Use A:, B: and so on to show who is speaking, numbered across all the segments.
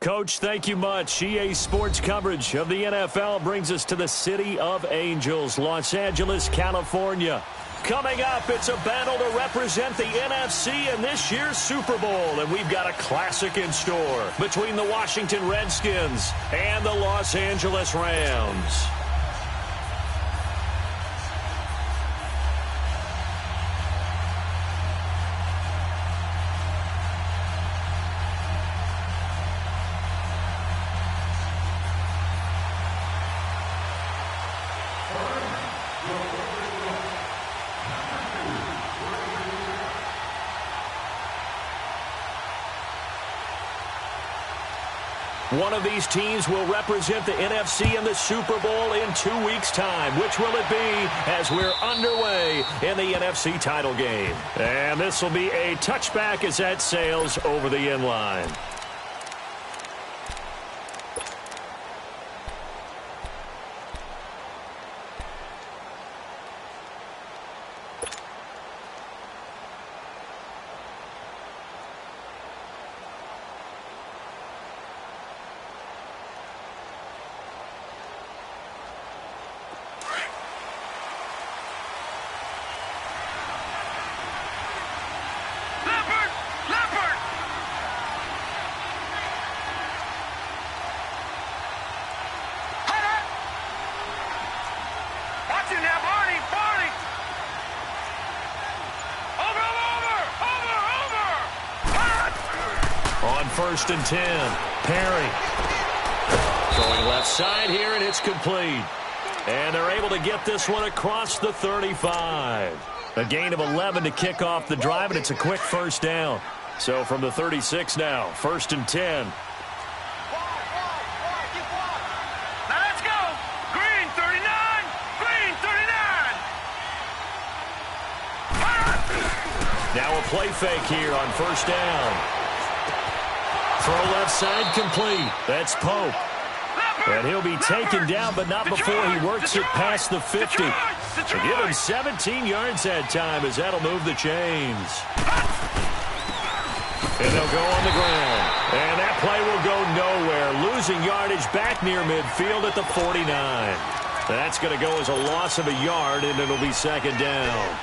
A: Coach, thank you much. EA Sports coverage of the NFL brings us to the City of Angels, Los Angeles, California. Coming up, it's a battle to represent the NFC in this year's Super Bowl, and we've got a classic in store between the Washington Redskins and the Los Angeles Rams. One of these teams will represent the NFC in the Super Bowl in 2 weeks' time. Which will it be as we're underway in the NFC title game? And this will be a touchback as that sails over the end line. On 1st and 10, Perry going left side here, and it's complete. And they're able to get this one across the 35. A gain of 11 to kick off the drive, and it's a quick first down. So from the 36 now, 1st and 10.
B: Now let's go. Green 39. Green 39.
A: Now a play fake here on 1st down. Throw left side complete. That's Pope. And he'll be taken down, but not before he works it past the 50. To give him 17 yards that time, as that'll move the chains. And they'll go on the ground. And that play will go nowhere. Losing yardage back near midfield at the 49. That's going to go as a loss of a yard, and it'll be 2nd down.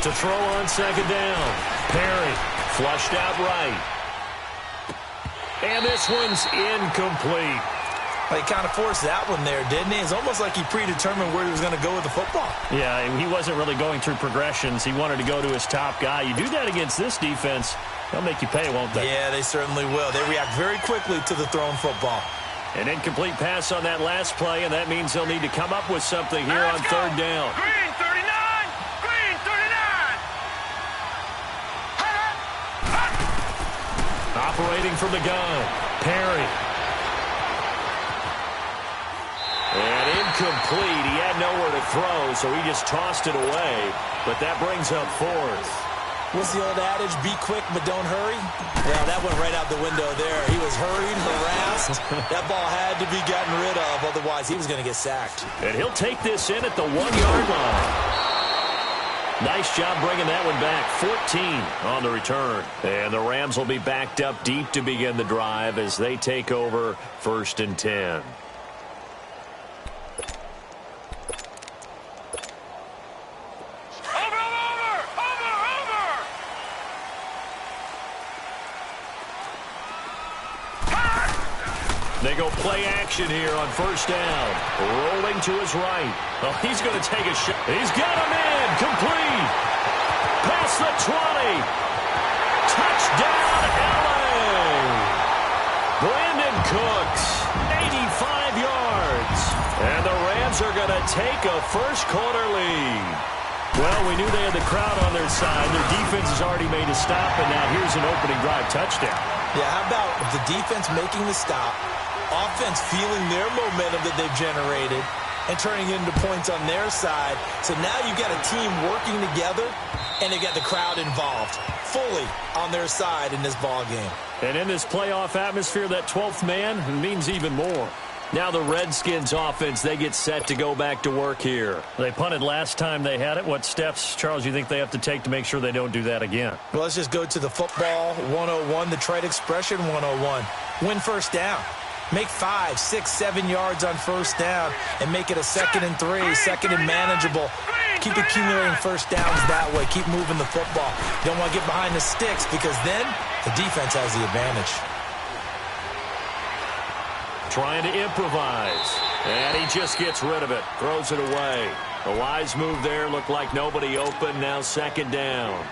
A: To throw on 2nd down. Perry flushed out right. And this one's incomplete.
C: Well, he kind of forced that one there, didn't he? It's almost like he predetermined where he was going to go with the football.
A: Yeah, he wasn't really going through progressions. He wanted to go to his top guy. You do that against this defense, they'll make you pay, won't they?
C: Yeah, they certainly will. They react very quickly to the thrown football.
A: An incomplete pass on that last play, and that means they'll need to come up with something here on 3rd down.
B: Green 39. Green 39.
A: Operating from the gun, Perry. And incomplete. He had nowhere to throw, so he just tossed it away. But that brings up 4th.
C: What's the old adage? Be quick, but don't hurry? Well, that went right out the window there. He was hurried, harassed. That ball had to be gotten rid of, otherwise he was going to get sacked.
A: And he'll take this in at the 1-yard line. Nice job bringing that one back. 14 on the return. And the Rams will be backed up deep to begin the drive as they take over 1st and 10. They go play action here on 1st down. Rolling to his right. Oh, he's going to take a shot. He's got him in. Complete. Past the 20. Touchdown, LA. Brandon Cooks, 85 yards. And the Rams are going to take a first-quarter lead. Well, we knew they had the crowd on their side. Their defense has already made a stop, and now here's an opening drive touchdown.
C: Yeah, how about the defense making the stop, offense feeling their momentum that they've generated, and turning it into points on their side. So now you've got a team working together, and they've got the crowd involved fully on their side in this ball game.
A: And in this playoff atmosphere, that 12th man means even more. Now the Redskins offense, they get set to go back to work here. They punted last time they had it. What steps, Charles, you think they have to take to make sure they don't do that again?
C: Well, let's just go to the football 101, the trite expression 101. Win first down. Make 5, 6, 7 yards on first down and make it a 2nd and 3, 2nd and manageable. Keep accumulating first downs that way. Keep moving the football. You don't want to get behind the sticks because then the defense has the advantage.
A: Trying to improvise, and he just gets rid of it, throws it away. A wise move there, looked like nobody open, now 2nd down.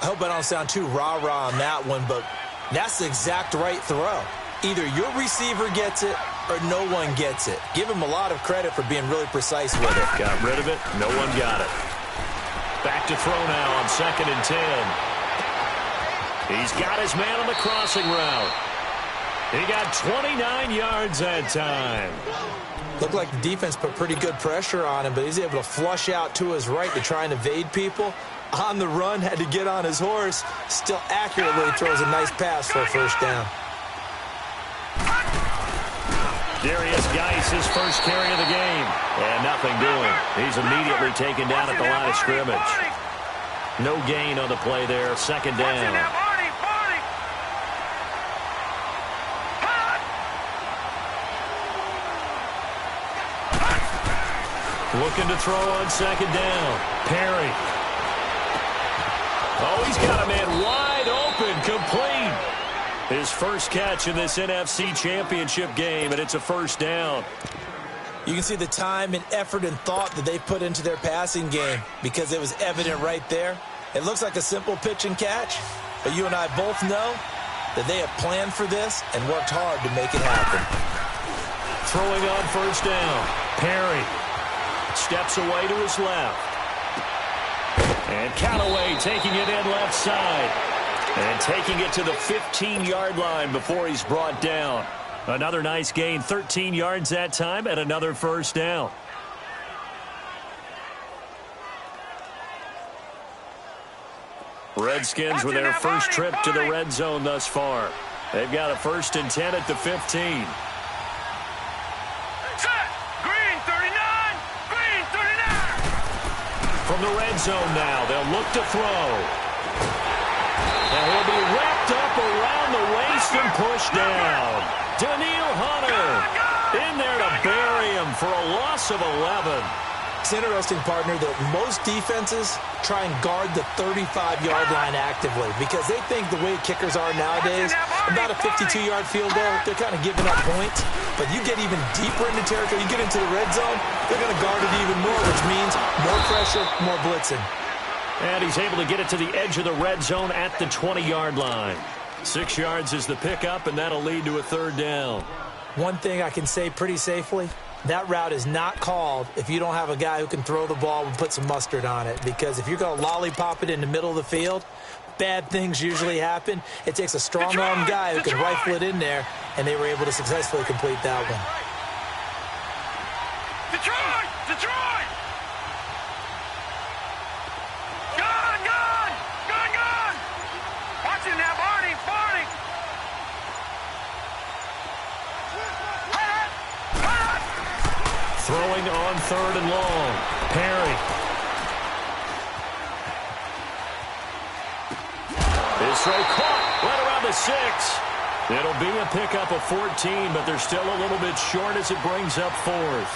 C: I hope I don't sound too rah-rah on that one, but that's the exact right throw. Either your receiver gets it or no one gets it. Give him a lot of credit for being really precise with it.
A: Got rid of it, no one got it. Back to throw now on 2nd and 10. He's got his man on the crossing route. He got 29 yards that time.
C: Looked like the defense put pretty good pressure on him, but he's able to flush out to his right to try and evade people. On the run, had to get on his horse. Still accurately throws a nice pass for a first down.
A: Darius Geis, his first carry of the game. And nothing doing. He's immediately taken down at the line of scrimmage. No gain on the play there. 2nd down. Looking to throw on 2nd down. Perry. Oh, he's got a man wide open, complete. His first catch in this NFC Championship game, and it's a first down.
C: You can see the time and effort and thought that they put into their passing game because it was evident right there. It looks like a simple pitch and catch, but you and I both know that they have planned for this and worked hard to make it happen.
A: Throwing on first down. Perry. Steps away to his left. And Callaway taking it in left side. And taking it to the 15-yard line before he's brought down. Another nice gain, 13 yards that time, and another first down. Redskins with their first trip to the red zone thus far. They've got a 1st and 10 at the 15. From the red zone now, they'll look to throw. And he'll be wrapped up around the waist and pushed down. Daniil Hunter in there to bury him for a loss of 11.
C: It's interesting, partner, that most defenses try and guard the 35-yard line actively because they think the way kickers are nowadays, about a 52-yard field goal, they're kind of giving up points. But you get even deeper into territory, you get into the red zone, they're going to guard it even more, which means more pressure, more blitzing.
A: And he's able to get it to the edge of the red zone at the 20-yard line. 6 yards is the pickup, and that'll lead to a 3rd down.
C: One thing I can say pretty safely, that route is not called if you don't have a guy who can throw the ball and put some mustard on it. Because if you're going to lollipop it in the middle of the field, bad things usually happen. It takes a strong-armed guy who can rifle it in there, and they were able to successfully complete that one.
B: Detroit! Detroit! Gone! Gone! Gone! Gone! Watch it now, Barney! Barney!
A: Throwing on 3rd and long. Perry. His throw caught right around the 6. It'll be a pickup of 14, but they're still a little bit short as it brings up 4th.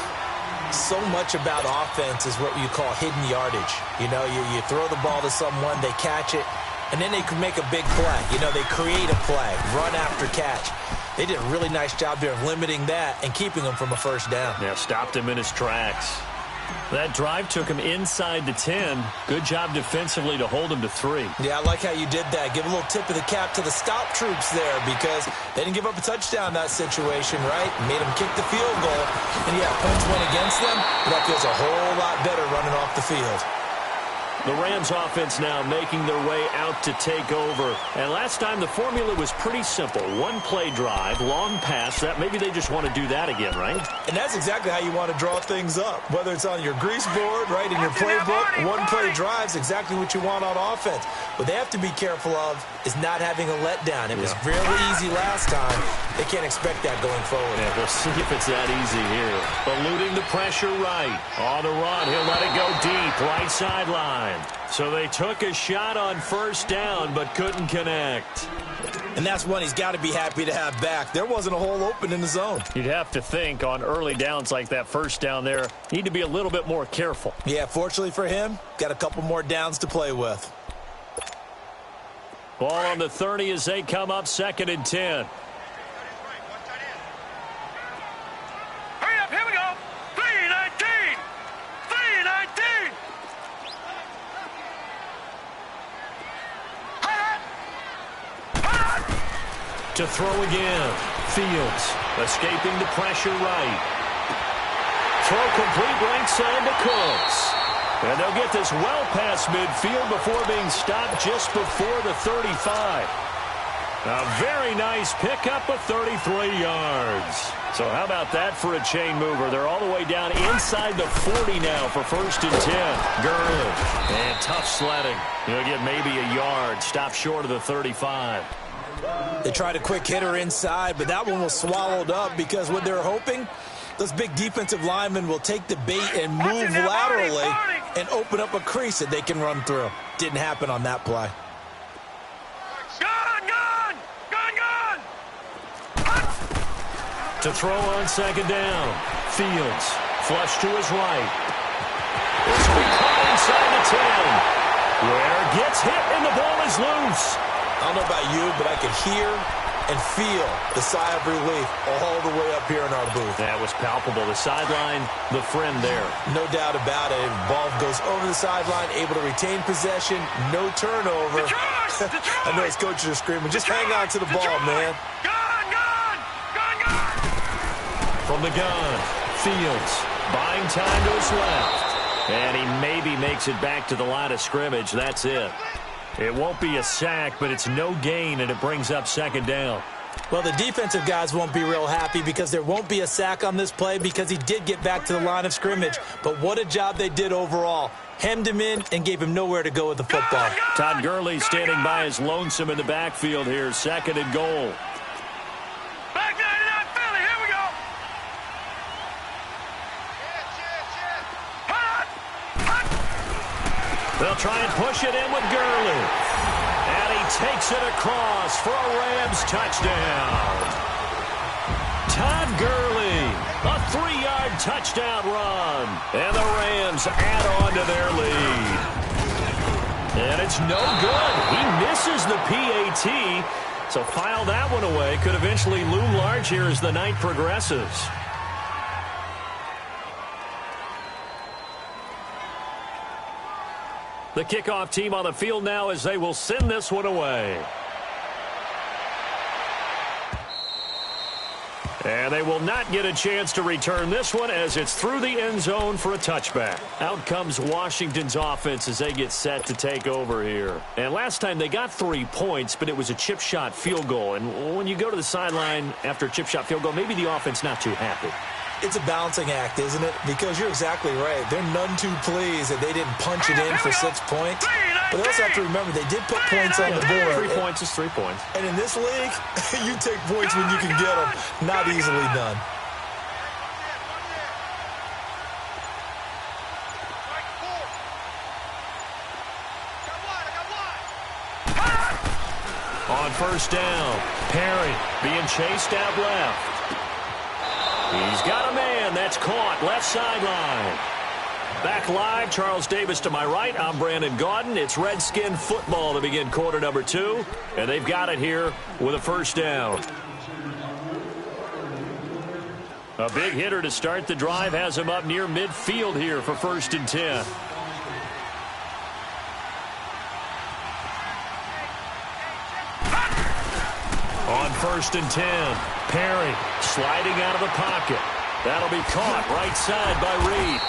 C: So much about offense is what you call hidden yardage. You know, you throw the ball to someone, they catch it, and then they can make a big play. You know, they create a play, run after catch. They did a really nice job there of limiting that and keeping him from a first down.
A: Yeah, stopped him in his tracks. That drive took him inside the 10. Good job defensively to hold him to 3.
C: Yeah, I like how you did that. Give a little tip of the cap to the stop troops there because they didn't give up a touchdown in that situation, right? Made them kick the field goal. And, yeah, points went against them, but that feels a whole lot better running off the field.
A: The Rams offense now making their way out to take over. And last time the formula was pretty simple. One play drive, long pass. That maybe they just want to do that again, right?
C: And that's exactly how you want to draw things up. Whether it's on your grease board, right, in your playbook, one play drive is exactly what you want on offense. What they have to be careful of is not having a letdown. It was fairly easy last time. They can't expect that going forward.
A: Yeah, we'll see if it's that easy here. Eluding the pressure right. On the run, he'll let it go deep, right sideline. So they took a shot on first down, but couldn't connect.
C: And that's one he's got to be happy to have back. There wasn't a hole open in the zone.
A: You'd have to think on early downs like that first down there, need to be a little bit more careful.
C: Yeah, fortunately for him, got a couple more downs to play with.
A: Ball on the 30 as they come up 2nd and 10.
B: Hurry up, here we go. 3-19. 3-19.
A: To throw again. Fields escaping the pressure right. Throw complete right side to Cooks. And they'll get this well past midfield before being stopped just before the 35. A very nice pickup of 33 yards. So how about that for a chain mover? They're all the way down inside the 40 now for 1st and 10. Gurley. And tough sledding. He'll get maybe a yard. Stop short of the 35.
C: They tried a quick hitter inside, but that one was swallowed up because what they're hoping, those big defensive linemen will take the bait and move laterally and open up a crease that they can run through. Didn't happen on that play.
A: To throw on 2nd down. Fields. Flush to his right. This will be caught inside the 10. Ware gets hit and the ball is loose.
C: I don't know about you, but I could hear and feel the sigh of relief all the way up here in our booth.
A: That was palpable. The sideline, the friend there.
C: No doubt about it. Ball goes over the sideline, able to retain possession, no turnover. I know his coaches are screaming, just hang on to the ball, man.
A: From the gun, Fields buying time to his left. And he maybe makes it back to the line of scrimmage. That's it. It won't be a sack, but it's no gain, and it brings up 2nd down.
C: Well, the defensive guys won't be real happy because there won't be a sack on this play because he did get back to the line of scrimmage. But what a job they did overall. Hemmed him in and gave him nowhere to go with the football.
A: Todd Gurley standing by his lonesome in the backfield here. 2nd and goal.
B: Back 99 Philly, here we go.
A: They'll try and push it in with Gurley. And he takes it across for a Rams touchdown. Todd Gurley, a 3-yard touchdown run. And the Rams add on to their lead. And it's no good. He misses the PAT. So file that one away. Could eventually loom large here as the night progresses. The kickoff team on the field now as they will send this one away. And they will not get a chance to return this one as it's through the end zone for a touchback. Out comes Washington's offense as they get set to take over here. And last time they got 3 points, but it was a chip shot field goal. And when you go to the sideline after a chip shot field goal, maybe the offense not too happy.
C: It's a balancing act, isn't it? Because you're exactly right. They're none too pleased that they didn't punch it in for 6 points. But they also have to remember they did put points on the board.
A: 3 points is 3 points.
C: And in this league, you take points when you can get them. Not easily done.
A: On first down, Perry being chased out left. He's got a man that's caught left sideline. Back live, Charles Davis to my right. I'm Brandon Gaudin. It's Redskin football to begin quarter number 2. And they've got it here with a first down. A big hitter to start the drive has him up near midfield here for 1st and 10. On 1st and 10, Perry sliding out of the pocket. That'll be caught right side by Reed.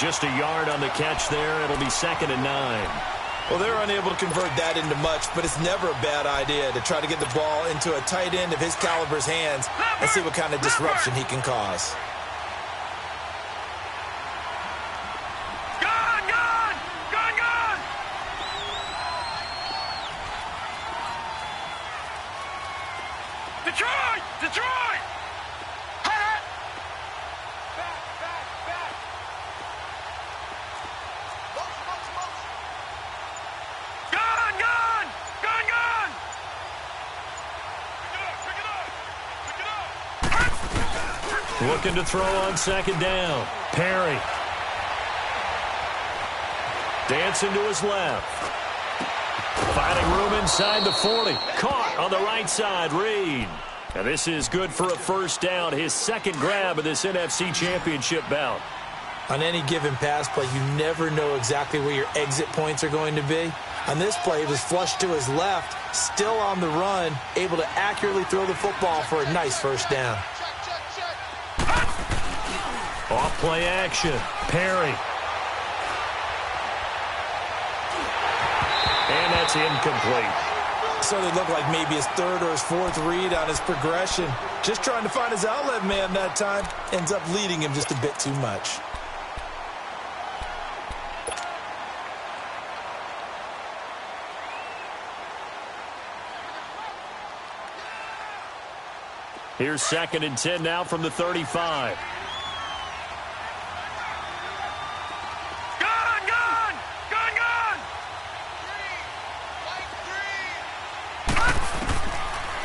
A: Just a yard on the catch there. It'll be 2nd and 9.
C: Well, they're unable to convert that into much, but it's never a bad idea to try to get the ball into a tight end of his caliber's hands and see what kind of disruption he can cause.
B: Detroit! Detroit! Back! Gun! Gun! Gun! Gun! Pick it up!
A: Looking to throw on 2nd down. Perry. Dancing to his left. Finding room inside the 40. Caught on the right side. Reed. And this is good for a 1st down. His 2nd grab of this NFC Championship bout.
C: On any given pass play, you never know exactly where your exit points are going to be. On this play, he was flushed to his left, still on the run, able to accurately throw the football for a nice 1st down.
A: Off play action. Perry. And that's incomplete.
C: So they look like maybe his 3rd or his 4th read on his progression. Just trying to find his outlet man that time. Ends up leading him just a bit too much.
A: Here's 2nd and 10 now from the 35.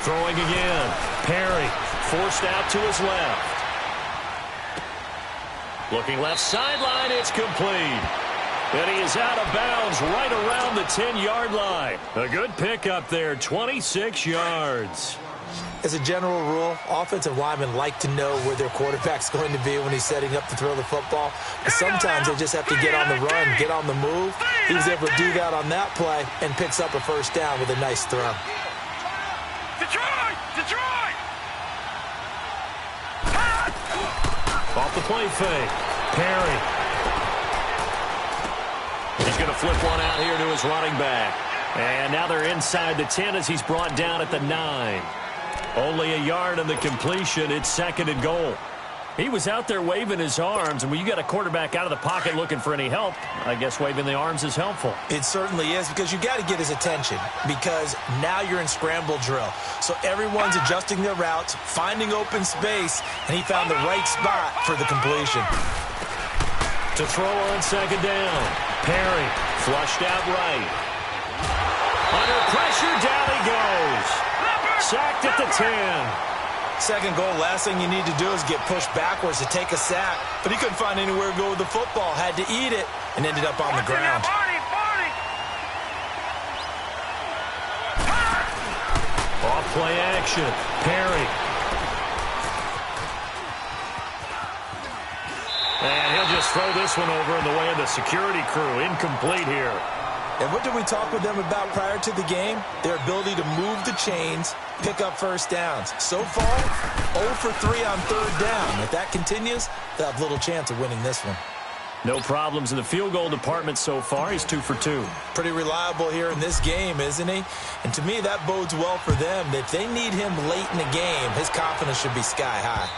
A: Throwing again. Perry forced out to his left. Looking left sideline. It's complete. And he is out of bounds right around the 10-yard line. A good pickup there. 26 yards.
C: As a general rule, offensive linemen like to know where their quarterback's going to be when he's setting up to throw the football. But sometimes they just have to get on the run, get on the move. He was able to do that on that play and picks up a 1st down with a nice throw.
B: Detroit! Detroit!
A: Off the play fake. Perry. He's going to flip one out here to his running back. And now they're inside the 10 as he's brought down at the 9. Only a yard on the completion. It's 2nd and goal. He was out there waving his arms, and when you got a quarterback out of the pocket looking for any help, I guess waving the arms is helpful.
C: It certainly is, because you got to get his attention, because now you're in scramble drill. So everyone's adjusting their routes, finding open space, and he found the right spot for the completion.
A: To throw on 2nd down. Perry flushed out right. Under pressure, down he goes. Sacked at the 10.
C: 2nd goal, last thing you need to do is get pushed backwards to take a sack. But he couldn't find anywhere to go with the football. Had to eat it and ended up on the ground.
A: Off play action. Perry. And he'll just throw this one over in the way of the security crew. Incomplete here.
C: And what did we talk with them about prior to the game? Their ability to move the chains, pick up 1st downs. So far, 0 for 3 on 3rd down. If that continues, they'll have little chance of winning this one.
A: No problems in the field goal department so far. He's 2 for 2.
C: Pretty reliable here in this game, isn't he? And to me, that bodes well for them. If they need him late in the game, his confidence should be sky high.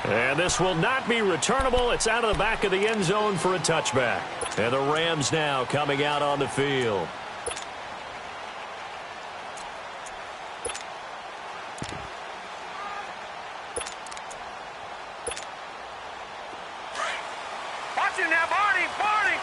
A: And this will not be returnable. It's out of the back of the end zone for a touchback. And the Rams now coming out on the field.
B: Watch him now, Barney! Barney!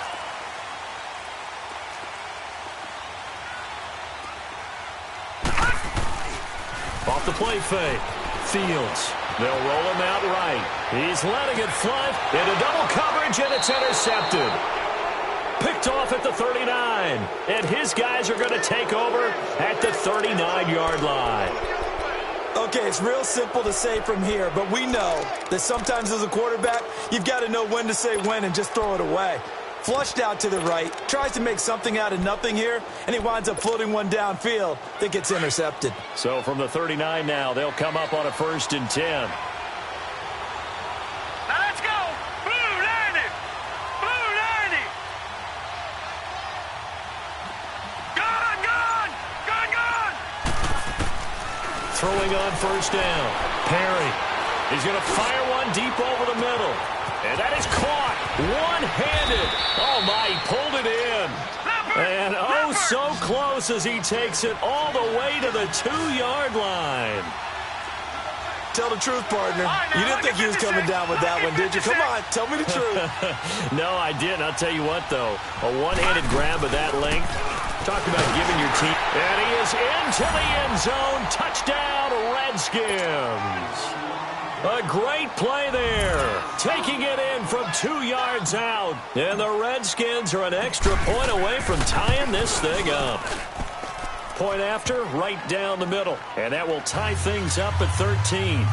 A: Off the play fake. Fields. They'll roll him out right. He's letting it fly into double coverage, and it's intercepted. Picked off at the 39. And his guys are going to take over at the 39-yard line.
C: Okay, it's real simple to say from here, but we know that sometimes as a quarterback, you've got to know when to say when and just throw it away. Flushed out to the right, tries to make something out of nothing here, and he winds up floating one downfield that gets intercepted.
A: So from the 39 now, they'll come up on a 1st and 10.
B: Now let's go! Blue line
A: throwing on first down. Perry. He's going to fire one deep over the middle. And that is caught. One-handed. Oh, my, he pulled it in. And oh, so close as he takes it all the way to the 2-yard line.
C: Tell the truth, partner. You didn't think he was coming down with that one, did you? Come on, tell me the truth.
A: No, I didn't. I'll tell you what, though. A one-handed grab of that length. Talk about giving your team. And he is into the end zone. Touchdown, Redskins. A great play there. Taking it in from 2 yards out. And the Redskins are an extra point away from tying this thing up. Point after, right down the middle. And that will tie things up at 13.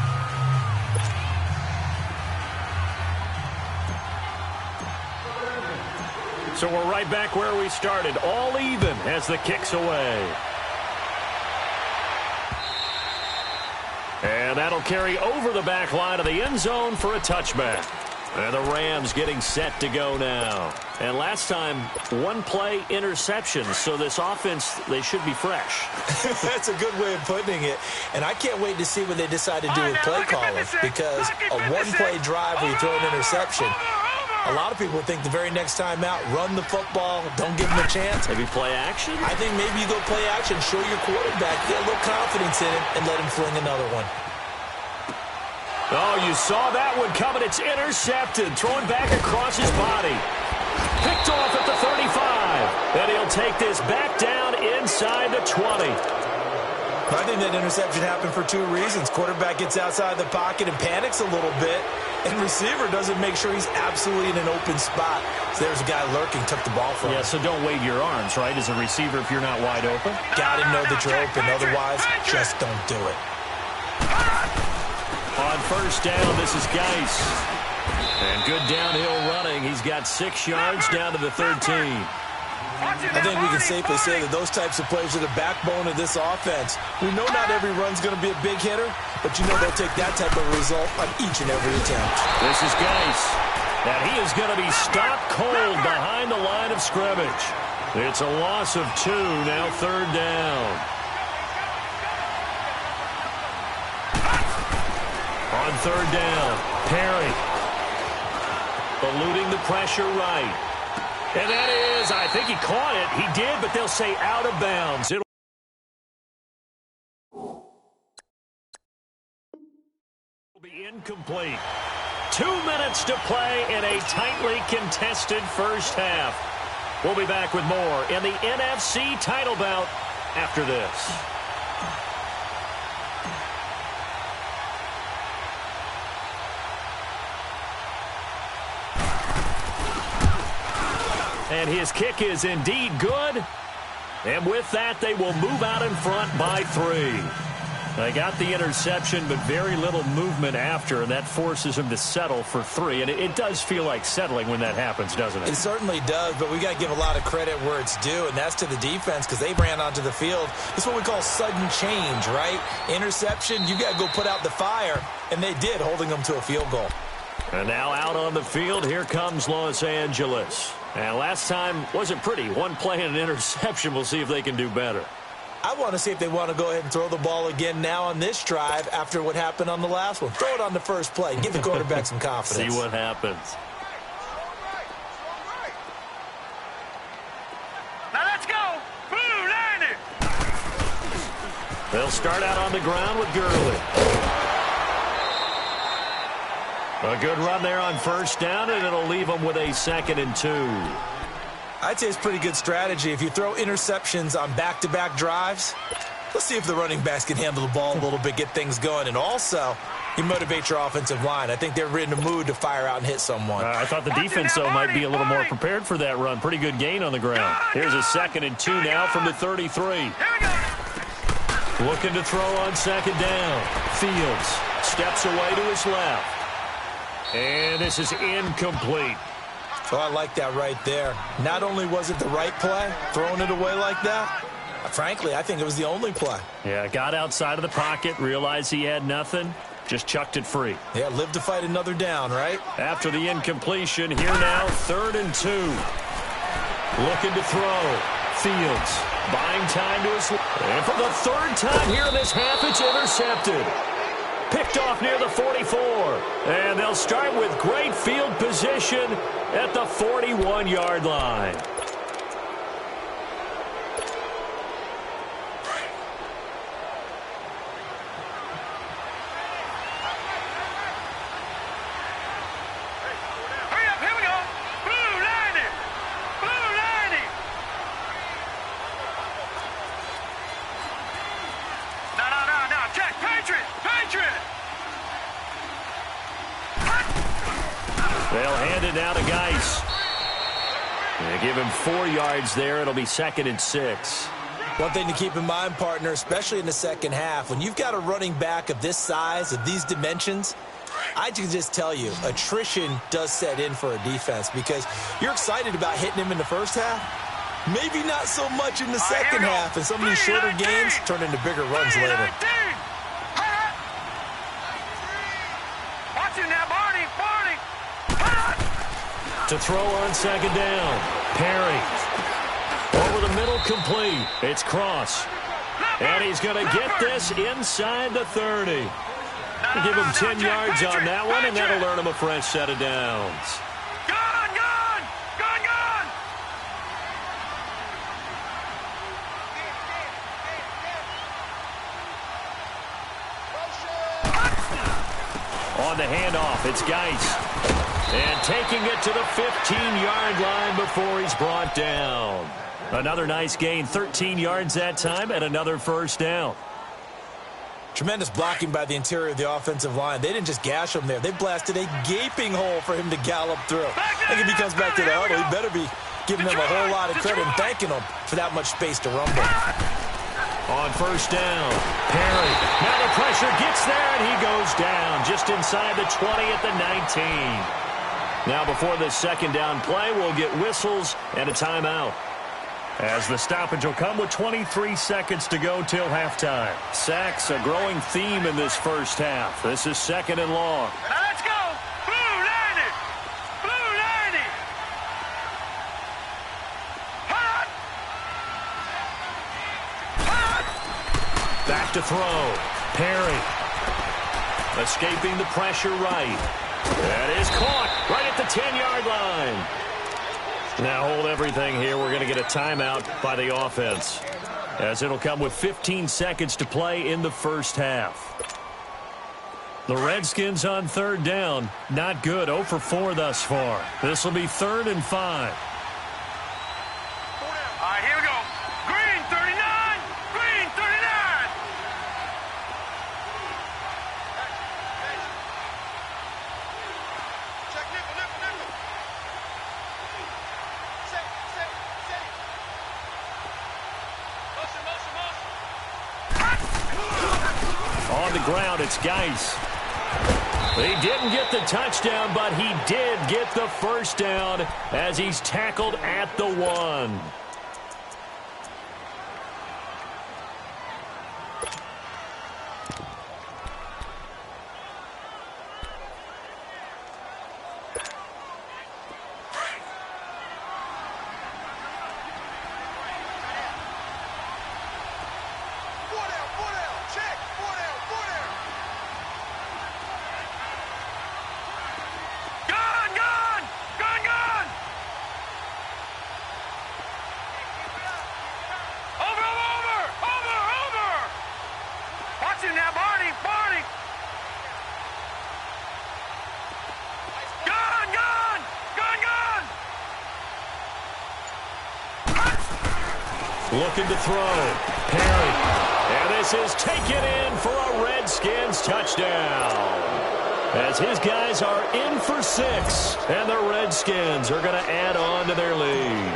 A: So we're right back where we started. All even as the kick's away. And that'll carry over the back line of the end zone for a touchback. And the Rams getting set to go now. And last time, one play interception. So this offense, they should be fresh.
C: That's a good way of putting it. And I can't wait to see what they decide to do with play calling. Because a one-play drive where you throw an interception, a lot of people think the very next time out, run the football, don't give them a chance.
A: Maybe play action?
C: I think maybe you go play action, show your quarterback, get a little confidence in him, and let him fling another one.
A: Oh, you saw that one coming. It's intercepted. Thrown back across his body. Picked off at the 35. And he'll take this back down inside the 20.
C: I think that interception happened for two reasons. Quarterback gets outside the pocket and panics a little bit. And receiver doesn't make sure he's absolutely in an open spot. So there's a guy lurking, took the ball from him.
A: Yeah, so don't wave your arms, right, as a receiver if you're not wide open.
C: Got to know that you're open. Otherwise, just don't do it.
A: On first down, this is Geis. And good downhill running. He's got 6 yards down to the 13.
C: I think we can safely say that those types of plays are the backbone of this offense. We know not every run's going to be a big hitter, but you know they'll take that type of result on each and every attempt.
A: This is Geis. And he is going to be stopped cold behind the line of scrimmage. It's a loss of 2, now third down. On third down, Perry. Eluding the pressure right. And that is, I think he caught it. He did, but they'll say out of bounds. It'll be incomplete. 2 minutes to play in a tightly contested first half. We'll be back with more in the NFC title bout after this. And his kick is indeed good. And with that, they will move out in front by 3. They got the interception, but very little movement after, and that forces him to settle for 3. And it does feel like settling when that happens, doesn't it?
C: It certainly does, but we got to give a lot of credit where it's due, and that's to the defense because they ran onto the field. This is what we call sudden change, right? Interception, you got to go put out the fire, and they did, holding them to a field goal.
A: And now out on the field, here comes Los Angeles. And last time wasn't pretty. One play and an interception. We'll see if they can do better.
C: I want to see if they want to go ahead and throw the ball again now on this drive after what happened on the last one. Throw it on the first play. Give the quarterback some confidence.
A: See what happens.
B: Now let's go. Blue, line it.
A: They'll start out on the ground with Gurley. A good run there on first down, and it'll leave them with a 2nd and 2.
C: I'd say it's pretty good strategy. If you throw interceptions on back-to-back drives, let's see if the running backs can handle the ball a little bit, get things going. And also, you motivate your offensive line. I think they're in the mood to fire out and hit someone.
A: I thought the defense, though, might be a little more prepared for that run. Pretty good gain on the ground. Here's a 2nd and 2 now from the 33. Looking to throw on 2nd down. Fields steps away to his left. And this is incomplete.
C: So I like that right there. Not only was it the right play, throwing it away like that, frankly, I think it was the only play.
A: Yeah, got outside of the pocket, realized he had nothing, just chucked it free.
C: Yeah, live to fight another down, right?
A: After the incompletion, here now, 3rd and 2. Looking to throw. Fields buying time to his... And for the third time here in this half, it's intercepted. Picked off near the 44. And they'll start with great field position at the 41-yard line. They'll hand it now to Geis. They give him 4 yards there. It'll be 2nd and 6.
C: One thing to keep in mind, partner, especially in the second half, when you've got a running back of this size, of these dimensions, I can just tell you, attrition does set in for a defense because you're excited about hitting him in the first half. Maybe not so much in the second half, and some of these shorter gains turn into bigger runs later.
A: To throw on 2nd down. Perry. Over the middle, complete. It's Cross. And he's going to get this inside the 30. We'll give him 10 yards on that one, and that'll earn him a fresh set of downs. On the handoff, it's Geis. And taking it to the 15-yard line before he's brought down. Another nice gain, 13 yards that time, and another first down.
C: Tremendous blocking by the interior of the offensive line. They didn't just gash him there. They blasted a gaping hole for him to gallop through. I think if he comes back to the huddle, he better be giving them a whole lot of credit and thanking them for that much space to rumble.
A: On first down, Perry. Now the pressure gets there, and he goes down just inside the 20 at the 19. Now before this second down play, we'll get whistles and a timeout. As the stoppage will come with 23 seconds to go till halftime. Sacks, a growing theme in this first half. This is 2nd and long.
B: Now let's go! Blue 90! Blue 90! Hot! Hot!
A: Back to throw. Perry. Escaping the pressure right. That is caught right at the 10-yard line. Now hold everything here. We're going to get a timeout by the offense, as it'll come with 15 seconds to play in the first half. The Redskins on 3rd down. Not good. 0 for 4 thus far. This will be 3rd and 5.
B: All right, here we go. Green 39. Green 39. Check nickel, nickel, nickel. Set. Motion.
A: On the ground, it's Geis. He didn't get the touchdown, but he did get the first down as he's tackled at the 1. Looking to throw. Perry. And this is taken in for a Redskins touchdown. As his guys are in for 6. And the Redskins are going to add on to their lead.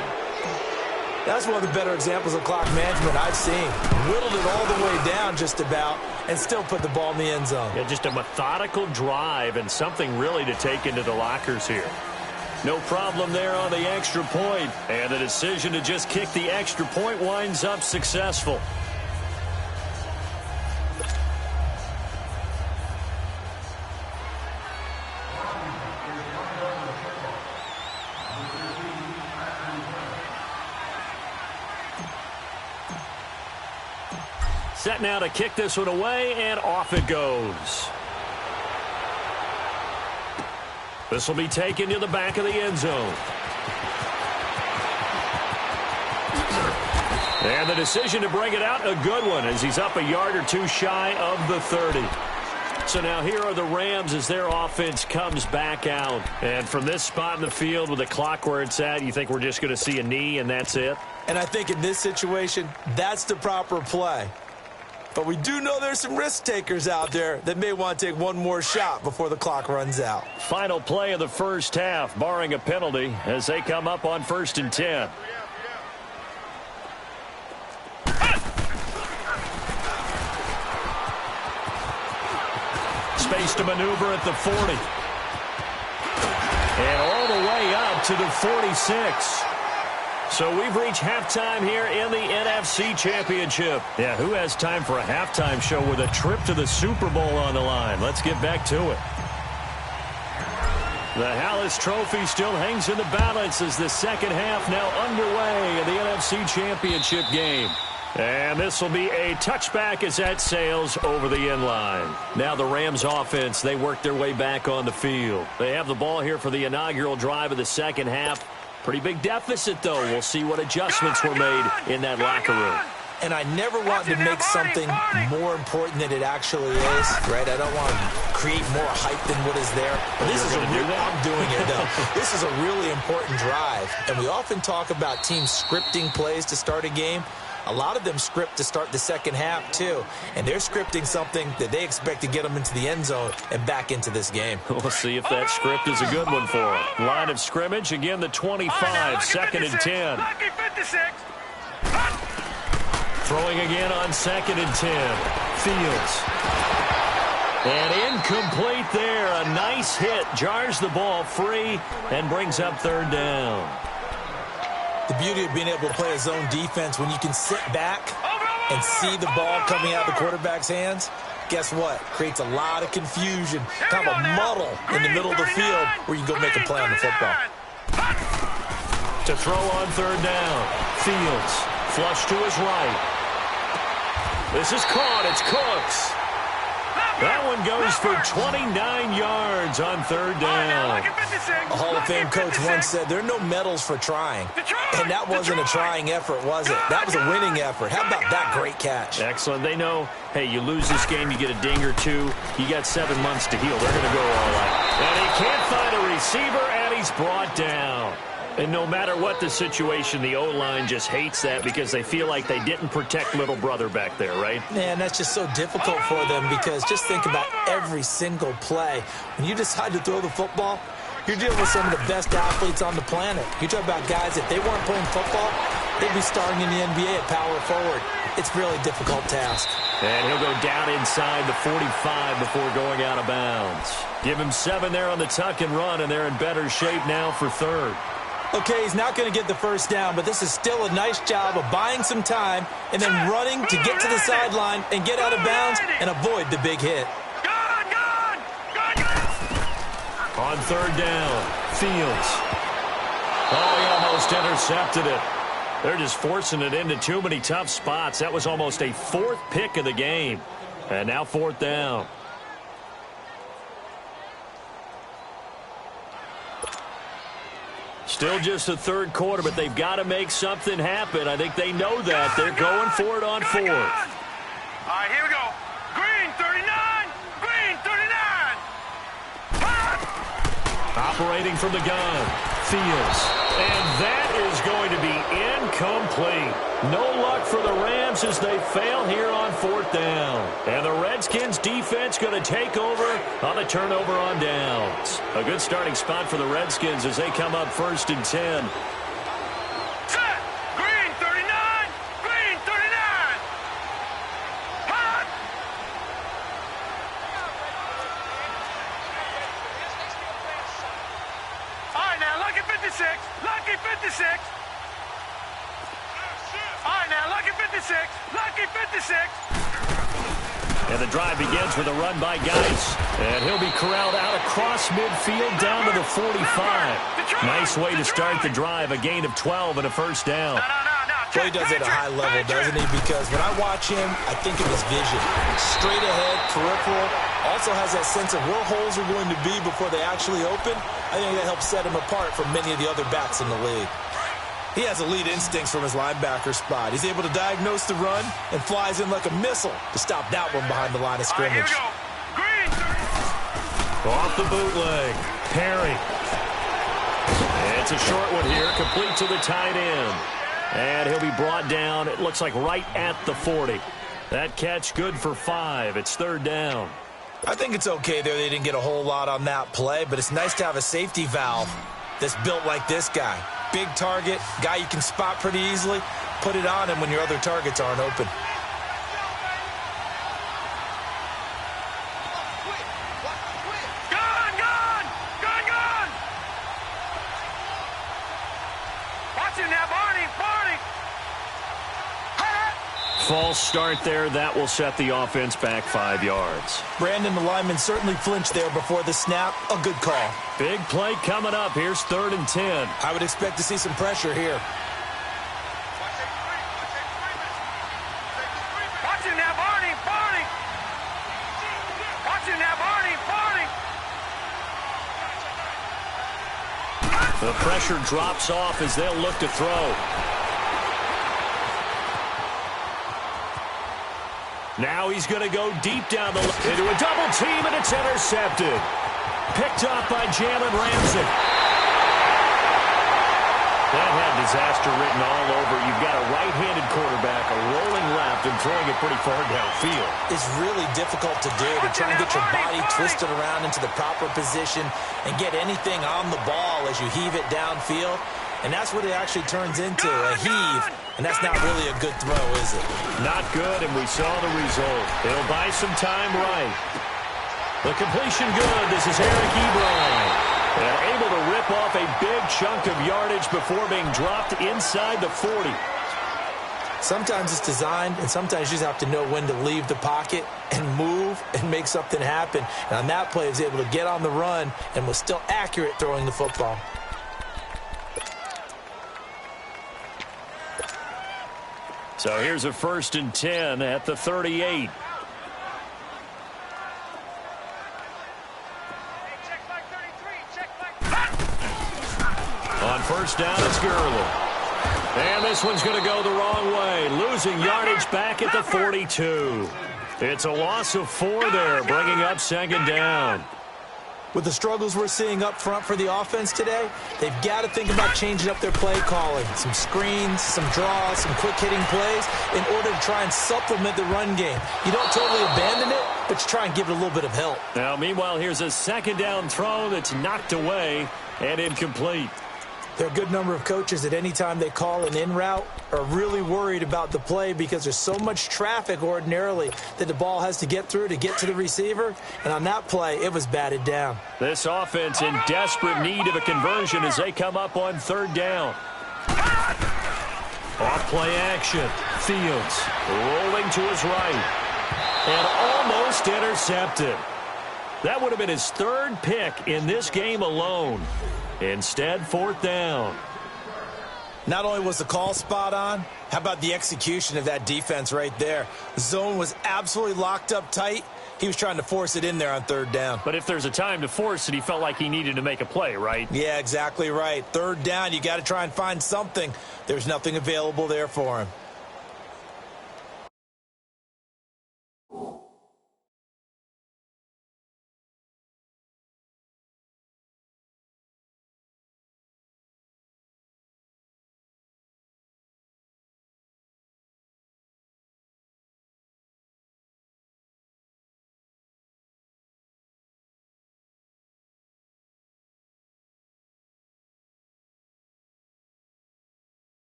C: That's one of the better examples of clock management I've seen. Whittled it all the way down just about and still put the ball in the end zone.
A: Yeah, just a methodical drive and something really to take into the lockers here. No problem there on the extra point. And the decision to just kick the extra point winds up successful. Set now to kick this one away, and off it goes. This will be taken to the back of the end zone. And the decision to bring it out, a good one, as he's up a yard or two shy of the 30. So now here are the Rams as their offense comes back out. And from this spot in the field with the clock where it's at, you think we're just going to see a knee and that's it?
C: And I think in this situation, that's the proper play. But we do know there's some risk takers out there that may want to take one more shot before the clock runs out.
A: Final play of the first half, barring a penalty, as they come up on 1st and 10. Space to maneuver at the 40. And all the way up to the 46. So we've reached halftime here in the NFC Championship. Yeah, who has time for a halftime show with a trip to the Super Bowl on the line? Let's get back to it. The Hallis Trophy still hangs in the balance as the second half now underway in the NFC Championship game. And this will be a touchback as that sails over the end line. Now the Rams offense, they work their way back on the field. They have the ball here for the inaugural drive of the second half. Pretty big deficit, though. We'll see what adjustments were made in that locker room.
C: And I never want to make something more important than it actually is, right? I don't want to create more hype than what is there. But this is I'm doing it, though. This is a really important drive. And we often talk about teams scripting plays to start a game. A lot of them script to start the second half, too. And they're scripting something that they expect to get them into the end zone and back into this game.
A: We'll see if that script is a good one for them. Line of scrimmage, again, the 25, 2nd and 10. Throwing again on 2nd and 10. Fields. And incomplete there. A nice hit. Jars the ball free and brings up 3rd down.
C: The beauty of being able to play a zone defense when you can sit back and see the ball coming out of the quarterback's hands, guess what? Creates a lot of confusion, kind of a muddle in the middle of the field where you can go make a play on the football.
A: To throw on 3rd down. Fields. Flush to his right. This is caught. It's Cooks. That one goes for 29 yards on 3rd down.
C: A Hall of Fame coach once said, there are no medals for trying. And that wasn't a trying effort, was it? That was a winning effort. How about that great catch?
A: Excellent. They know, hey, you lose this game, you get a ding or two. You got 7 months to heal. They're going to go all out. And he can't find a receiver, and he's brought down. And no matter what the situation, the O-line just hates that because they feel like they didn't protect little brother back there, right?
C: Man, that's just so difficult for them because just think about every single play. When you decide to throw the football, you're dealing with some of the best athletes on the planet. You talk about guys, if they weren't playing football, they'd be starting in the NBA at power forward. It's a really difficult task.
A: And he'll go down inside the 45 before going out of bounds. Give him 7 there on the tuck and run, and they're in better shape now for 3rd.
C: Okay, he's not going to get the first down, but this is still a nice job of buying some time and then running to get to the sideline and get out of bounds and avoid the big hit.
A: On 3rd down, Fields. Oh, he almost intercepted it. They're just forcing it into too many tough spots. That was almost a 4th pick of the game. And now 4th down. Still just the 3rd quarter, but they've got to make something happen. I think they know that. They're going for it on 4th.
B: All right, here we go. Green, 39. Green, 39.
A: Operating from the gun. Fields. And that is going to be incomplete. No luck for the Rams as they fail here on 4th down. And the Redskins defense going to take over on the turnover on downs. A good starting spot for the Redskins as they come up 1st and 10.
B: Set. Green, 39. Green, 39. Hot. All right, now, lucky 56. Lucky 56. All right, now, lucky 56. Lucky 56.
A: And the drive begins with a run by Geis. And he'll be corralled out across midfield down to the 45. Nice way to start the drive. A gain of 12 and a first down.
B: No.
C: Well, he does it at a high level, doesn't he? Because when I watch him, I think of his vision. Straight ahead, peripheral. Also has that sense of where holes are going to be before they actually open. I think that helps set him apart from many of the other backs in the league. He has elite instincts from his linebacker spot. He's able to diagnose the run and flies in like a missile to stop that one behind the line of scrimmage.
A: Off the bootleg. Perry. It's a short one here, complete to the tight end. And he'll be brought down, it looks like right at the 40. That catch good for 5. It's third down.
C: I think it's okay there. They didn't get a whole lot on that play, but it's nice to have a safety valve that's built like this guy. Big target, guy you can spot pretty easily. Put it on him when your other targets aren't open.
A: False start there. That will set the offense back 5 yards.
C: Brandon, the lineman certainly flinched there before the snap. A good call.
A: Big play coming up. Here's 3rd and 10.
C: I would expect to see some pressure here.
B: Watching that, Barney. Watching that, Barney.
A: The pressure drops off as they'll look to throw. Now he's going to go deep down the lane into a double team, and it's intercepted. Picked up by Jalen Ramsey. That had disaster written all over. You've got a right-handed quarterback, a rolling left, and throwing it pretty far downfield.
C: It's really difficult to do, to try and get your body twisted around into the proper position and get anything on the ball as you heave it downfield. And that's what it actually turns into, a heave. And that's not really a good throw, is it?
A: Not good, and we saw the result. It'll buy some time right. The completion good. This is Eric Ebron. And able to rip off a big chunk of yardage before being dropped inside the 40.
C: Sometimes it's designed, and sometimes you just have to know when to leave the pocket and move and make something happen. And on that play, he was able to get on the run and was still accurate throwing the football.
A: So here's a 1st and 10 at the 38. On 1st down, it's Gurley. And this one's going to go the wrong way. Losing yardage back at the 42. It's a loss of 4 there, bringing up 2nd down.
C: With the struggles we're seeing up front for the offense today, they've got to think about changing up their play calling. Some screens, some draws, some quick-hitting plays in order to try and supplement the run game. You don't totally abandon it, but you try and give it a little bit of help.
A: Now, meanwhile, here's a 2nd down throw that's knocked away and incomplete.
C: There are a good number of coaches that any time they call an in route are really worried about the play because there's so much traffic ordinarily that the ball has to get through to get to the receiver. And on that play, it was batted down.
A: This offense in desperate need of a conversion as they come up on 3rd down. Off play action. Fields rolling to his right. And almost intercepted. That would have been his 3rd pick in this game alone. Instead, 4th down.
C: Not only was the call spot on, how about the execution of that defense right there? The zone was absolutely locked up tight. He was trying to force it in there on 3rd down.
A: But if there's a time to force it, he felt like he needed to make a play, right?
C: Yeah, exactly right. 3rd down, you got to try and find something. There's nothing available there for him.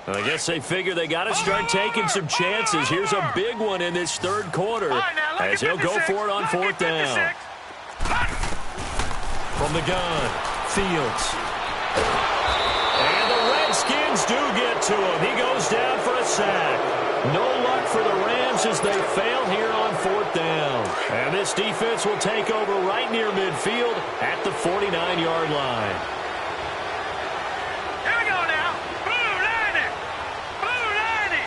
A: I guess they figure they got to start taking some chances. Here's a big one in this third quarter as he'll go for it on fourth down. From the gun, Fields. And the Redskins do get to him. He goes down for a sack. No luck for the Rams as they fail here on fourth down. And this defense will take over right near midfield at the 49-yard line.
B: Here we go now. Blue 90. Blue 90.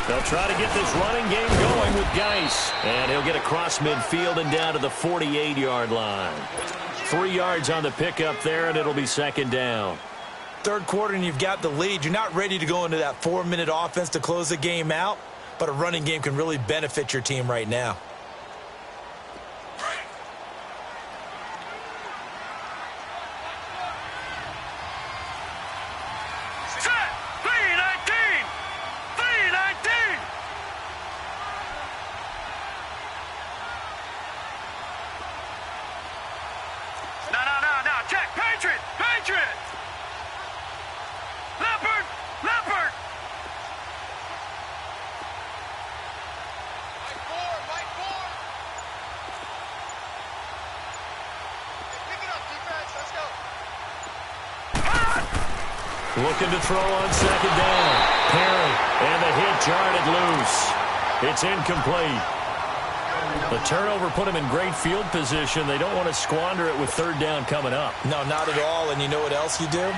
A: They'll try to get this running game going with Geis. And he'll get across midfield and down to the 48-yard line. 3 yards on the pickup there, and it'll be second down.
C: Third quarter and you've got the lead. You're not ready to go into that 4-minute offense to close the game out, but a running game can really benefit your team right now.
B: Set. 319. 319. No. Check. Patriot. Patriot. Leopard! Leopard! Mike 4! Pick it up, defense. Let's go.
A: Looking to throw on second down. Perry, and the hit jarred it loose. It's incomplete. The turnover put him in great field position. They don't want to squander it with third down coming up.
C: No, not at all. And you know what else you do?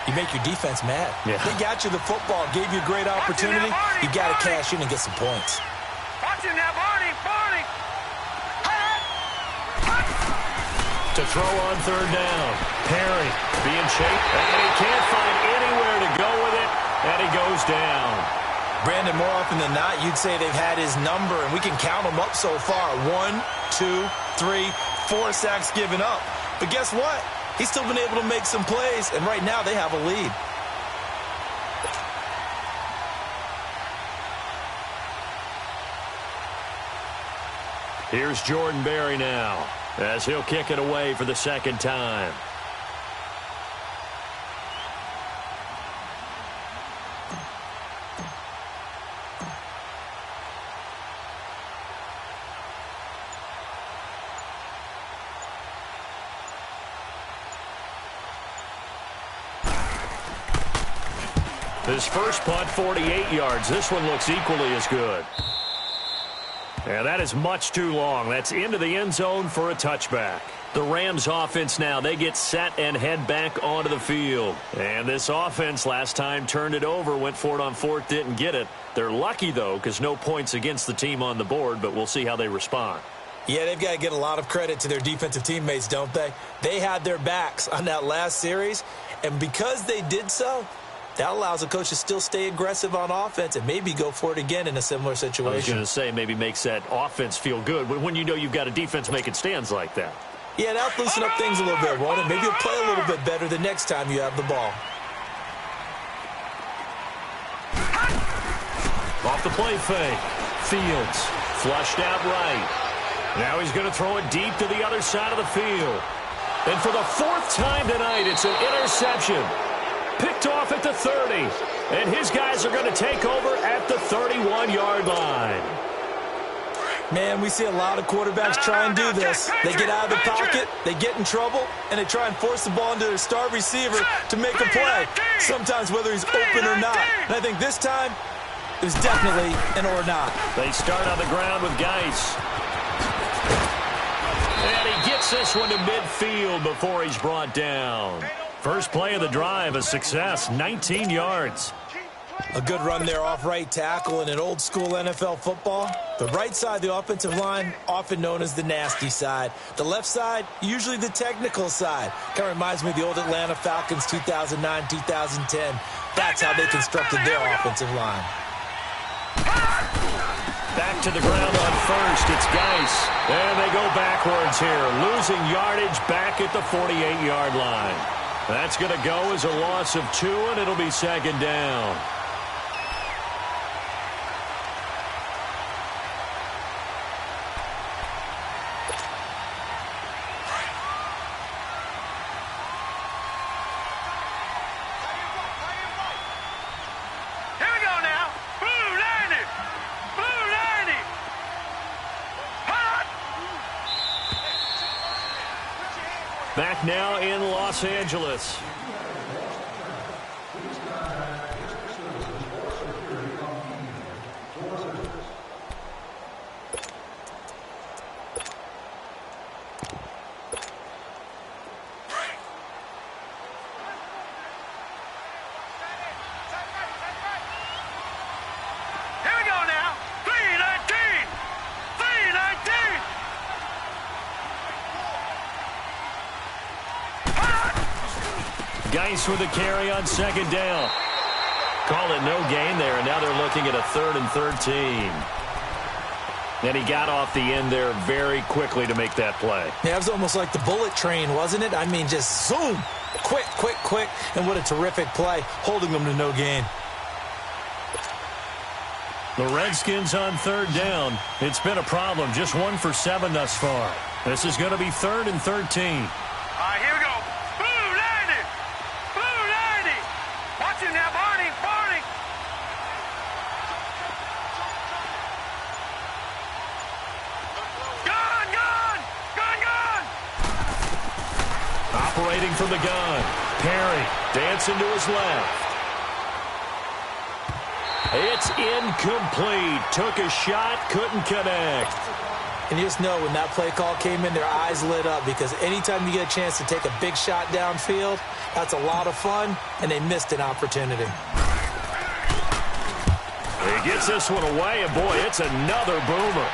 C: You make your defense mad.
A: Yeah.
C: They got you the football, gave you a great opportunity. You got to cash in and get some points.
B: Watching that, Barney!
A: To throw on third down. Perry being chased, and he can't find anywhere to go with it, and he goes down.
C: Brandon, more often than not, you'd say they've had his number, and we can count them up so far. 1, 2, 3, 4 sacks given up. But guess what? He's still been able to make some plays, and right now they have a lead.
A: Here's Jordan Berry now as he'll kick it away for the second time. His first punt, 48 yards. This one looks equally as good. And that is much too long. That's into the end zone for a touchback. The Rams offense now, they get set and head back onto the field. And this offense last time turned it over, went for it on fourth, didn't get it. They're lucky, though, because no points against the team on the board, but we'll see how they respond.
C: Yeah, they've got to get a lot of credit to their defensive teammates, don't they? They had their backs on that last series, and because they did so, that allows a coach to still stay aggressive on offense and maybe go for it again in a similar situation.
A: I was going to say maybe makes that offense feel good when you know you've got a defense making stands like that.
C: Yeah, that'll loosen up things a little bit, won't it? Maybe you'll play a little bit better the next time you have the ball.
A: Off the play fake. Fields flushed out right. Now he's going to throw it deep to the other side of the field. And for the fourth time tonight, it's an interception. Picked off at the 30. And his guys are going to take over at the 31-yard line.
C: Man, we see a lot of quarterbacks try and do this. They get out of the pocket, they get in trouble, and they try and force the ball into their star receiver to make a play, sometimes whether he's open or not. And I think this time, it was definitely an or not.
A: They start on the ground with Geis. And he gets this one to midfield before he's brought down. First play of the drive, a success, 19 yards.
C: A good run there off right tackle in an old-school NFL football. The right side of the offensive line, often known as the nasty side. The left side, usually the technical side. Kind of reminds me of the old Atlanta Falcons 2009-2010. That's how they constructed their offensive line.
A: Back to the ground on first. It's Geis. And they go backwards here, losing yardage back at the 48-yard line. That's going to go as a loss of 2, and it'll be second down. Back now in Los Angeles. Geis with a carry on second down. Call it no gain there, and now they're looking at a 3rd and 13. And he got off the end there very quickly to make that play.
C: Yeah, it was almost like the bullet train, wasn't it? I mean, just zoom. Quick, quick, quick. And what a terrific play, holding them to no gain.
A: The Redskins on 3rd down. It's been a problem. Just 1 for 7 thus far. This is going to be 3rd and 13.
B: All right, here we go. Blue 90. Blue 90. Watch him now, Barney. Barney. Gun, gun. Gun, gun.
A: Operating from the gun. Perry dancing to his left. It's incomplete. Took a shot, couldn't connect.
C: And you just know when that play call came in, their eyes lit up, because anytime you get a chance to take a big shot downfield, that's a lot of fun, and they missed an opportunity.
A: He gets this one away, and boy, it's another boomer.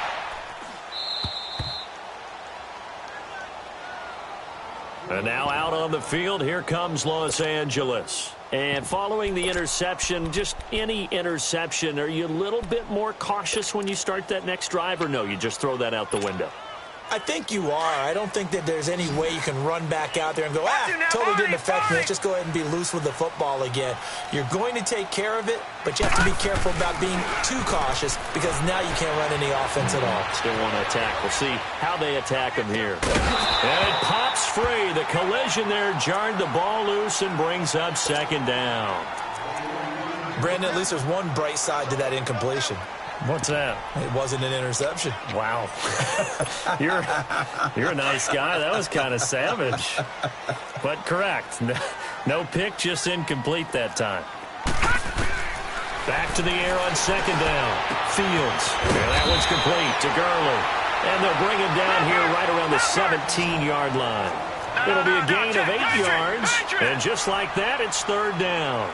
A: And now out on the field, here comes Los Angeles. And following the interception, just any interception, are you a little bit more cautious when you start that next drive, or no, you just throw that out the window?
C: I think you are. I don't think that there's any way you can run back out there and go, totally didn't affect me. Let's just go ahead and be loose with the football again. You're going to take care of it, but you have to be careful about being too cautious, because now you can't run any offense at all.
A: Still want to attack. We'll see how they attack him here. And it pops free. The collision there jarred the ball loose and brings up 2nd down.
C: Brandon, at least there's one bright side to that incompletion.
A: What's that?
C: It wasn't an interception.
A: Wow. You're a nice guy. That was kind of savage. But correct. No pick, just incomplete that time. Back to the air on 2nd down. Fields. And that one's complete to Gurley. And they'll bring him down here right around the 17-yard line. It'll be a gain of 8 yards. And just like that, it's 3rd down.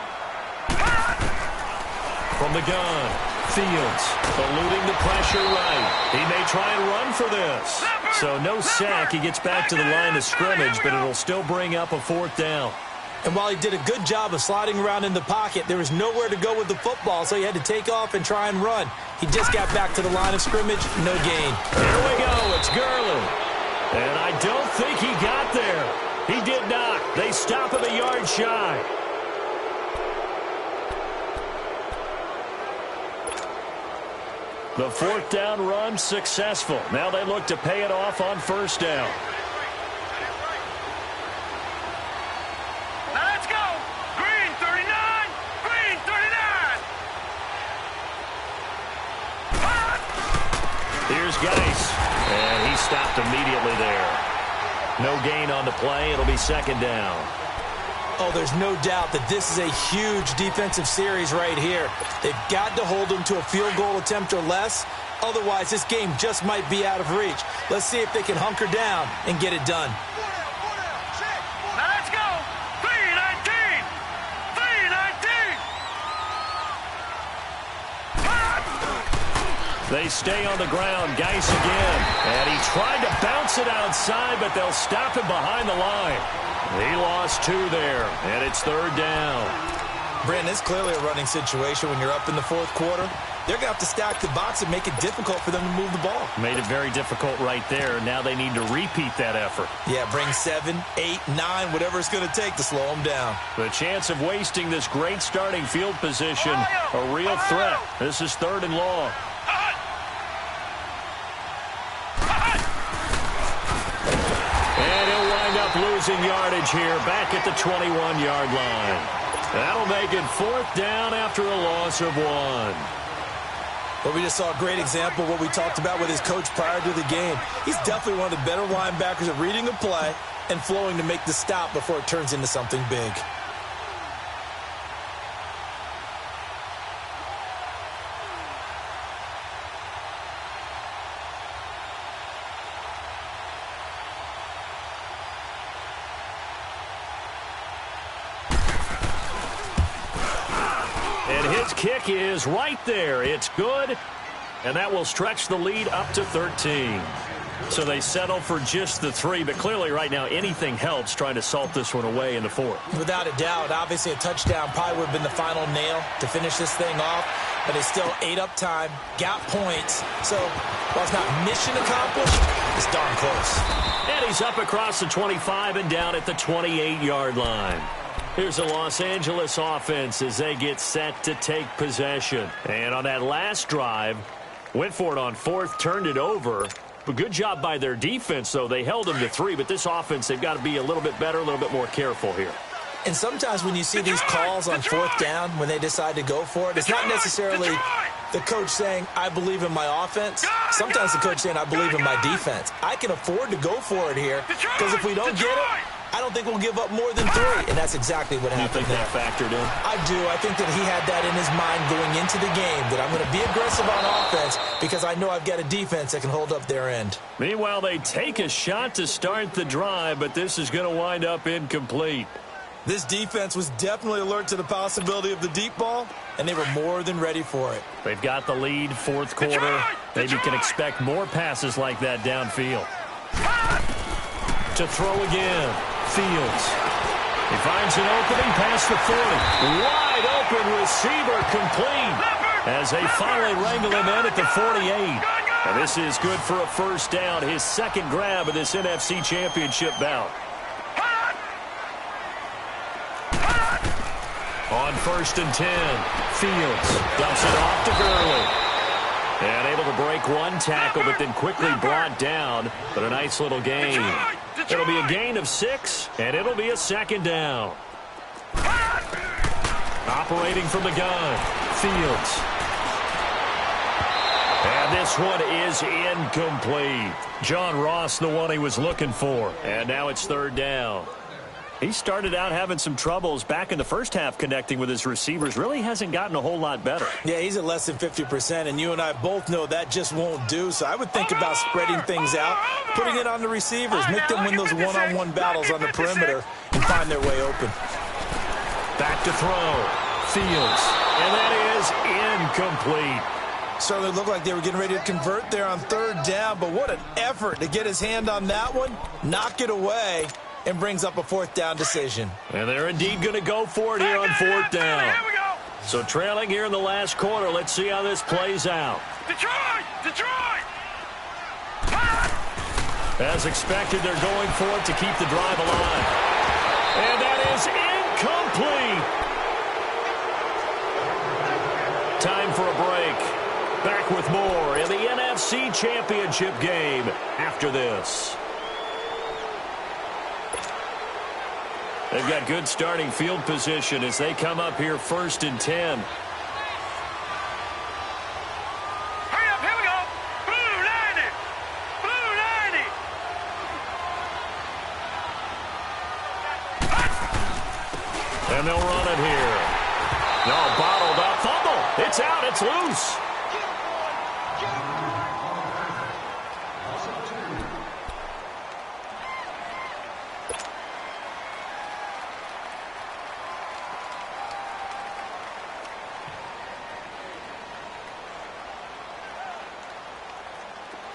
A: From the gun. Fields eluding the pressure right. He may try and run for this. So no sack. He gets back to the line of scrimmage, but it'll still bring up a 4th down.
C: And while he did a good job of sliding around in the pocket, there was nowhere to go with the football, so he had to take off and try and run. He just got back to the line of scrimmage, no gain.
A: Here we go. It's Gurley. And I don't think he got there. He did not. They stop him a yard shy. The 4th down run successful. Now they look to pay it off on 1st down.
B: Now let's go. Green 39. Green 39.
A: Here's Geis. And he stopped immediately there. No gain on the play. It'll be 2nd down.
C: Oh, there's no doubt that this is a huge defensive series right here. They've got to hold them to a field goal attempt or less. Otherwise, this game just might be out of reach. Let's see if they can hunker down and get it done.
B: Now let's go. 319. 319.
A: They stay on the ground. Geis again. And he tried to bounce it outside, but they'll stop him behind the line. He lost 2 there, and it's 3rd down.
C: Brandon, it's clearly a running situation when you're up in the 4th quarter. They're going to have to stack the box and make it difficult for them to move the ball.
A: Made it very difficult right there. Now they need to repeat that effort.
C: Yeah, bring 7, 8, 9, whatever it's going to take to slow them down.
A: The chance of wasting this great starting field position, a real threat. This is 3rd and long. Losing yardage here back at the 21-yard line. That'll make it 4th down after a loss of 1.
C: Well, we just saw a great example of what we talked about with his coach prior to the game. He's definitely one of the better linebackers at reading a play and flowing to make the stop before it turns into something big.
A: Kick is right there. It's good, and that will stretch the lead up to 13. So they settle for just the 3, but clearly right now anything helps trying to salt this one away in the 4th.
C: Without a doubt, obviously a touchdown probably would have been the final nail to finish this thing off, but they still ate up time, got points. So while it's not mission accomplished, it's darn close.
A: And he's up across the 25 and down at the 28-yard line. Here's the Los Angeles offense as they get set to take possession. And on that last drive, went for it on 4th, turned it over. But good job by their defense, though. They held them to 3, but this offense, they've got to be a little bit better, a little bit more careful here.
C: And sometimes when you see these calls on 4th down, when they decide to go for it, it's not necessarily the coach saying, I believe in my offense. Sometimes the coach saying, I believe in my defense. I can afford to go for it here because if we don't get it, I don't think we'll give up more than 3, and that's exactly what happened there.
A: You think that factored in?
C: I do. I think that he had that in his mind going into the game, that I'm going to be aggressive on offense because I know I've got a defense that can hold up their end.
A: Meanwhile, they take a shot to start the drive, but this is going to wind up incomplete.
C: This defense was definitely alert to the possibility of the deep ball, and they were more than ready for it.
A: They've got the lead, 4th quarter. Maybe can expect more passes like that downfield. To throw again. Fields. He finds an opening past the 40. Wide open receiver complete as they finally wrangle him in at the 48. And this is good for a 1st down, his 2nd grab of this NFC Championship bout. On 1st and 10, Fields dumps it off to Gurley. And able to break one tackle, but then quickly brought down. But a nice little gain. It'll be a gain of 6, and it'll be a 2nd down. Operating from the gun, Fields. And this one is incomplete. John Ross, the one he was looking for. And now it's 3rd down. He started out having some troubles back in the first half connecting with his receivers. Really hasn't gotten a whole lot better.
C: Yeah, he's at less than 50%, and you and I both know that just won't do. So I would think about spreading things out, putting it on the receivers, make them win those one-on-one battles on the perimeter, and find their way open.
A: Back to throw. Fields. And that is incomplete.
C: Certainly looked like they were getting ready to convert there on 3rd down, but what an effort to get his hand on that one, knock it away, and brings up a 4th down decision.
A: And they're indeed going to go for it here on 4th down.
B: Here we go.
A: So trailing here in the last quarter. Let's see how this plays out.
B: Detroit! Detroit!
A: As expected, they're going for it to keep the drive alive. And that is incomplete. Time for a break. Back with more in the NFC Championship game after this. They've got good starting field position as they come up here 1st and 10.
B: Hurry up, here we go. Blue 90. Blue 90.
A: And they'll run it here. No, bottled up. Fumble. It's out. It's loose.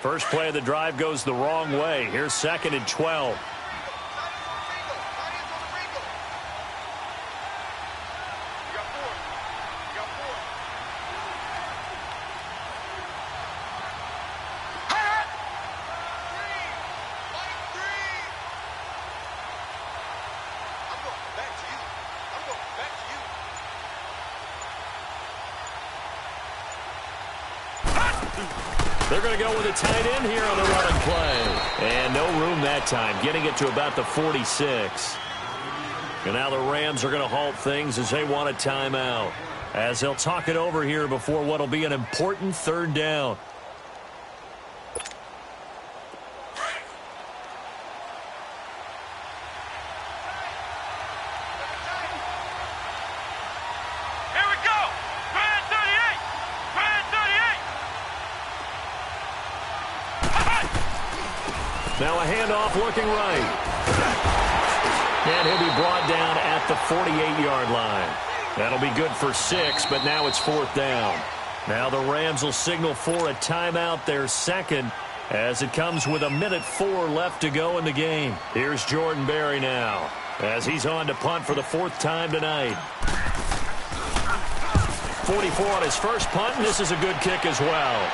A: First play of the drive goes the wrong way. Here's 2nd and 12. They're going to go with a tight end here on the running play. And no room that time, getting it to about the 46. And now the Rams are going to halt things as they want a timeout, as they'll talk it over here before what will be an important 3rd down. Now a handoff looking right. And he'll be brought down at the 48-yard line. That'll be good for 6, but now it's 4th down. Now the Rams will signal for a timeout, their second, as it comes with 1:04 left to go in the game. Here's Jordan Berry now, as he's on to punt for the 4th time tonight. 44 on his first punt, and this is a good kick as well.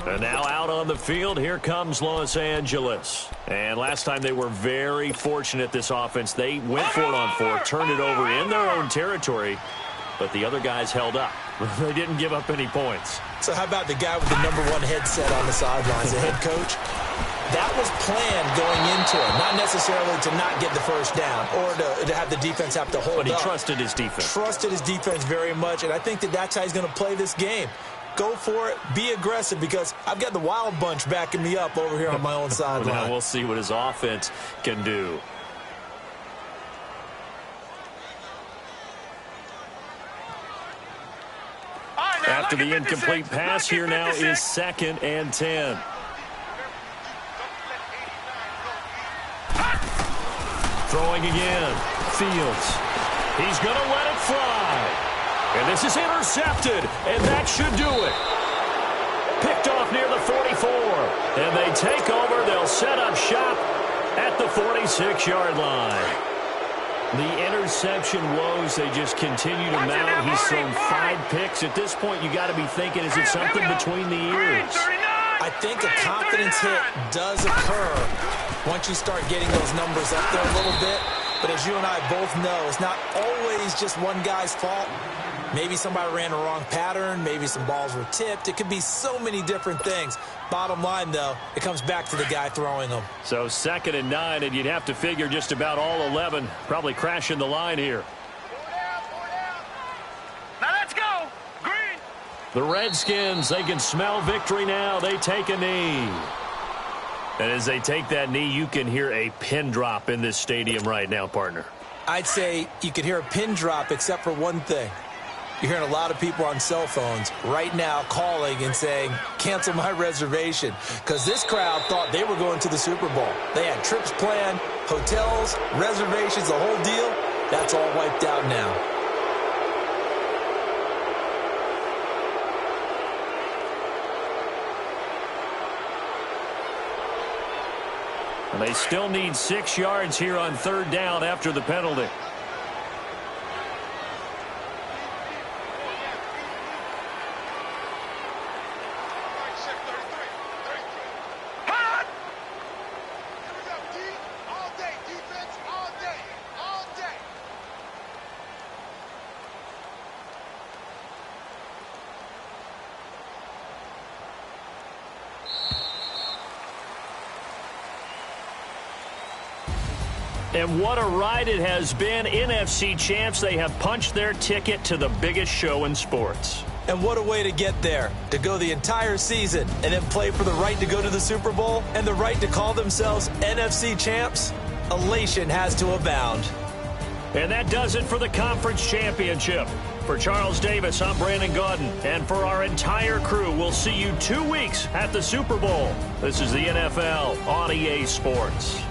A: And now out on the field, here comes Los Angeles. And last time they were very fortunate, this offense. They went for it on 4th, turned it over in their own territory, but the other guys held up. They didn't give up any points.
C: So how about the guy with the #1 headset on the sidelines, the head coach? That was planned going into it, not necessarily to not get the first down or to have the defense have to hold up.
A: But he trusted his defense.
C: Trusted his defense very much, and I think that's how he's going to play this game. Go for it. Be aggressive, because I've got the wild bunch backing me up over here on my own sideline.
A: Now we'll see what his offense can do. After the incomplete pass, here now is 2nd and 10. Throwing again. Fields. He's going to let it fly. And this is intercepted, and that should do it. Picked off near the 44. And they take over. They'll set up shop at the 46-yard line. The interception woes, they just continue to mount. He's thrown 5 picks. At this point, you got to be thinking, is it something between the ears?
C: I think a confidence hit does occur once you start getting those numbers up there a little bit. But as you and I both know, it's not always just one guy's fault. Maybe somebody ran a wrong pattern. Maybe some balls were tipped. It could be so many different things. Bottom line, though, it comes back to the guy throwing them.
A: So 2nd and 9, and you'd have to figure just about all 11 probably crashing the line here.
B: Now let's go. Green.
A: The Redskins, they can smell victory now. They take a knee. And as they take that knee, you can hear a pin drop in this stadium right now, partner.
C: I'd say you could hear a pin drop except for one thing. You're hearing a lot of people on cell phones right now calling and saying, cancel my reservation, because this crowd thought they were going to the Super Bowl. They had trips planned, hotels, reservations, the whole deal. That's all wiped out now.
A: And they still need 6 yards here on 3rd down after the penalty. And what a ride it has been. NFC champs, they have punched their ticket to the biggest show in sports.
C: And what a way to get there, to go the entire season and then play for the right to go to the Super Bowl and the right to call themselves NFC champs. Elation has to abound.
A: And that does it for the conference championship. For Charles Davis, I'm Brandon Gaudin. And for our entire crew, we'll see you 2 weeks at the Super Bowl. This is the NFL on EA Sports.